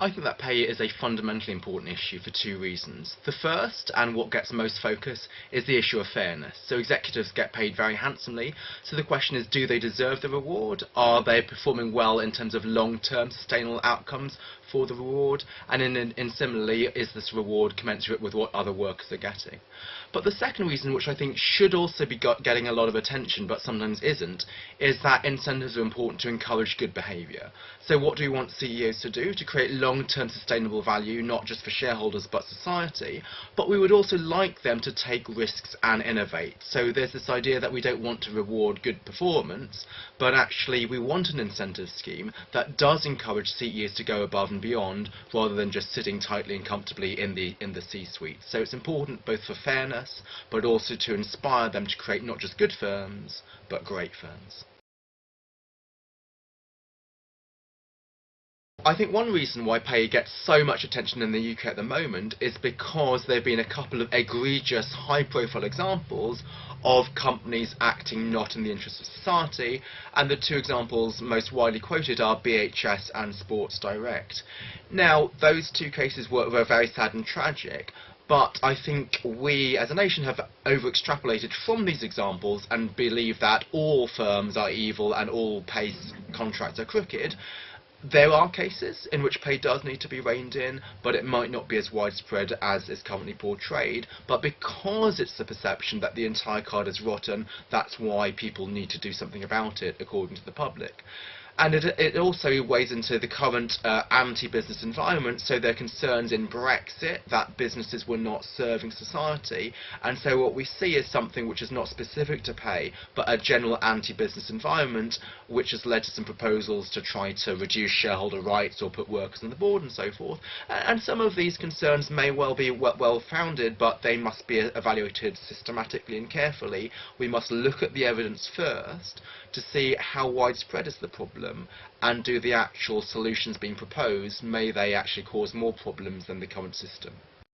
I think that pay is a fundamentally important issue for two reasons. The first, and what gets most focus, is the issue of fairness. So executives get paid very handsomely, so the question is, do they deserve the reward? Are they performing well in terms of long-term sustainable outcomes for the reward? And in similarly, is this reward commensurate with what other workers are getting? But the second reason, which I think should also be getting a lot of attention, but sometimes isn't, is that incentives are important to encourage good behaviour. So what do we want CEOs to do? To create long-term sustainable value, not just for shareholders but society, but we would also like them to take risks and innovate. So there's this idea that we don't want to reward good performance, but actually we want an incentive scheme that does encourage CEOs to go above and beyond, rather than just sitting tightly and comfortably in the C-suite. So it's important both for fairness, but also to inspire them to create not just good firms, but great firms. I think one reason why pay gets so much attention in the UK at the moment is because there have been a couple of egregious, high-profile examples of companies acting not in the interest of society, and the two examples most widely quoted are BHS and Sports Direct. Now, those two cases were very sad and tragic, but I think we as a nation have over-extrapolated from these examples and believe that all firms are evil and all pay contracts are crooked. There are cases in which pay does need to be reined in, but it might not be as widespread as is currently portrayed. But because it's the perception that the entire card is rotten, that's why people need to do something about it, according to the public. And it also weighs into the current anti-business environment, so there are concerns in Brexit that businesses were not serving society, and so what we see is something which is not specific to pay, but a general anti-business environment, which has led to some proposals to try to reduce shareholder rights or put workers on the board and so forth. And some of these concerns may well be well-founded, but they must be evaluated systematically and carefully. We must look at the evidence first to see how widespread is the problem, and do the actual solutions being proposed, may they actually cause more problems than the current system.